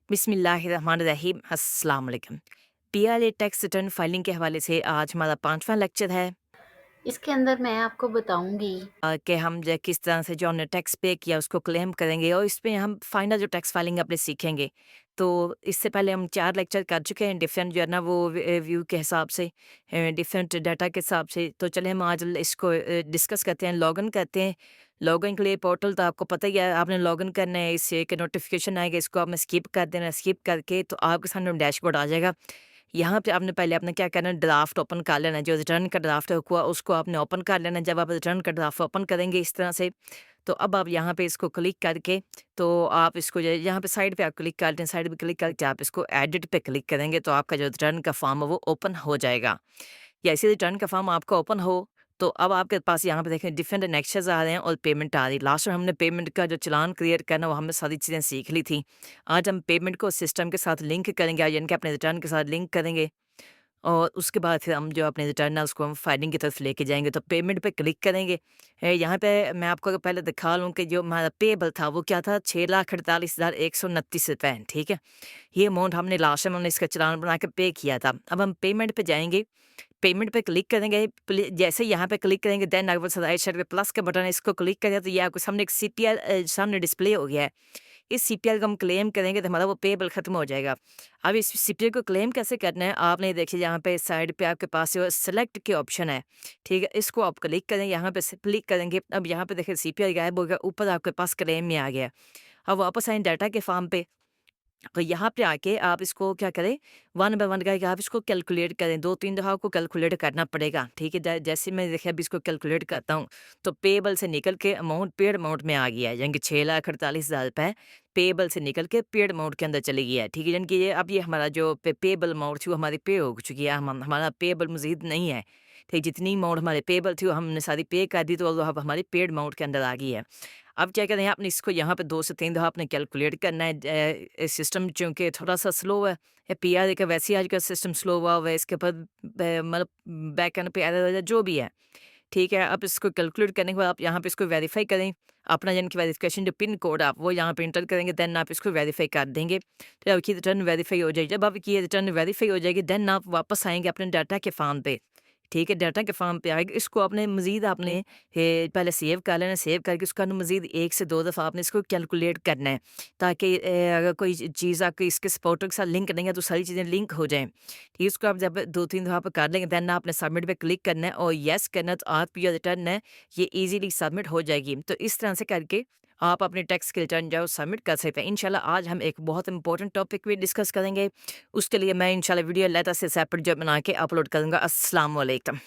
बिस्मिल्लाहिर्रहमानिर्रहीम अस्सलाम वालेकुम। पीआरए टैक्स रिटर्न फाइलिंग के हवाले से आज हमारा 5वां लेक्चर है इसके अंदर मैं आपको बताऊँगी कि हम जो किस तरह से जो हमने टैक्स पे किया उसको क्लेम करेंगे और इसमें हम फाइनल जो टैक्स फाइलिंग अपने सीखेंगे। तो इससे पहले हम 4 लेक्चर कर चुके हैं डिफरेंट जो है ना वो व्यू के हिसाब से डिफरेंट डाटा के हिसाब से। तो चलिए हम आज इसको डिस्कस करते हैं, लॉगिन करते हैं। लॉगिन के लिए पोर्टल तो आपको पता ही है, आपने लॉगिन करना है, इससे एक नोटिफिकेशन आएगा, इसको आपने स्किप कर देना है। स्किप करके तो आपके सामने डैशबोर्ड आ जाएगा। यहाँ पे आपने पहले अपने क्या करना है, ड्राफ्ट ओपन कर लेना है, जो रिटर्न का ड्राफ्ट है हुआ उसको आपने ओपन कर लेना है। जब आप रिटर्न का ड्राफ्ट ओपन करेंगे इस तरह से, तो अब आप यहाँ पे इसको क्लिक करके तो आप इसको जो है यहाँ पे साइड पे आप क्लिक कर लें, साइड पे क्लिक करके आप इसको एडिट पे क्लिक करेंगे तो आपका जो रिटर्न का फॉर्म है वो ओपन हो जाएगा। या इसी रिटर्न का फॉर्म आपका ओपन हो, तो अब आपके पास यहाँ पे देखें डिफरेंट नेक्स्ट्स आ रहे हैं और पेमेंट आ रही है। लास्ट में हमने पेमेंट का जो चालान क्रिएट करना वो हमने सारी चीज़ें सीख ली थी। आज हम पेमेंट को सिस्टम के साथ लिंक करेंगे, यानी कि अपने रिटर्न के साथ लिंक करेंगे और उसके बाद फिर हम जो अपने रिटर्न है उसको हम फाइलिंग की तरफ लेके जाएँगे। तो पेमेंट पे क्लिक करेंगे। यहाँ पे मैं आपको पहले दिखा लूँ कि जो हमारा पेएबल था वो क्या था, 6,48,129 रुपए, ठीक है? ये अमाउंट हमने लास्ट टाइम हमने इसका चालान बना के पे किया था। अब हम पेमेंट पे जाएँगे, पेमेंट पे क्लिक करेंगे, जैसे ही यहाँ पे क्लिक करेंगे देन आपके राइट साइड पे प्लस का बटन है, इसको क्लिक करें तो ये आपके सामने एक सीपीएल सामने डिस्प्ले हो गया है। इस सीपीएल को हम क्लेम करेंगे तो हमारा वो पेएबल खत्म हो जाएगा। अब इस सीपीएल को क्लेम कैसे करना है, आपने देखिए यहाँ पे साइड पे आपके पास जो सेलेक्ट के ऑप्शन है, ठीक है? इसको आप क्लिक करें, यहाँ पे से क्लिक करेंगे, अब यहाँ पे देखिए सीपीएल गायब हो गया, ऊपर आपके पास क्लेम में आ गया। अब वापस आएँ डाटा के फॉर्म पे, तो यहाँ पे आके आप इसको क्या करें, वन बाय वन करके आप इसको कैलकुलेट करें, 2-3 दफ़ा आपको कैलकुलेट करना पड़ेगा, ठीक है? जैसे मैं देखिए अभी इसको कैलकुलेट करता हूँ, तो पेएबल से निकल के अमाउंट पेड अमाउंट में आ गया है, यानी कि 6,48,000 रुपए पेएबल से निकल के पेड अमाउंट के अंदर चले गया है, ठीक है? यानी कि ये अब ये हमारा जो पेएबल अमाउंट थी वो हमारी पे हो चुकी है, हमारा पेएबल मज़ीद नहीं है, ठीक? जितनी अमाउंट हमारे पेएबल थी वो हमने सारी पे कर दी, तो वो अब हमारी पेड अमाउंट के अंदर आ गई है। अब क्या करें, आपने इसको यहाँ पे 2 से 3 दफ़ा आपने कैलकुलेट करना है। सिस्टम चूँकि थोड़ा-सा स्लो है, या पीआरए का वैसे ही आज का सिस्टम स्लो हुआ हुआ है, इसके ऊपर मतलब बैकएंड पे एरर वगैरह जो भी है, ठीक है? अब इसको कैलकुलेट करने के बाद आप यहाँ पे इसको वेरीफ़ाई करें। अपना यानी कि वेरिफ़िकेशन जो पिन कोड आप वो यहाँ पे एंटर करेंगे, देन आप इसको वेरीफ़ाई कर देंगे। तो आपकी रिटर्न वेरीफ़ाई हो जाएगी। जब आपकी ये रिटर्न वेरीफ़ाई हो जाएगी, देन आप वापस आएँगे अपने डाटा के फॉर्म पे। ठीक है, डाटा के फॉर्म पे आएगा, इसको आपने मज़ीद आपने पहले सेव कर लेना है, सेव करके उसका ना मज़ीद 1 से 2 दफ़ा आपने इसको कैलकुलेट करना है, ताकि अगर कोई चीज़ आपकी इसके पोर्टल के साथ लिंक नहीं है, तो सारी चीज़ें लिंक हो जाएँ। ठीक है, इसको आप जब 2-3 दफ़ा पे कर लेंगे, देन आपने सबमिट पे क्लिक करना है और येस करना है, तो आपकी जो रिटर्न है, ये ईज़िली सबमिट हो जाएगी। तो इस तरह से करके आप अपने टैक्स की रिटर्न जो है, वो सबमिट कर सकते हैं। इंशाल्लाह आज हम एक बहुत इंपॉर्टेंट टॉपिक भी डिस्कस करेंगे। उसके लिए मैं इंशाल्लाह वीडियो अलग से सेपरेट जो बना के अपलोड करूँगा। अस्सलाम वालेकुम।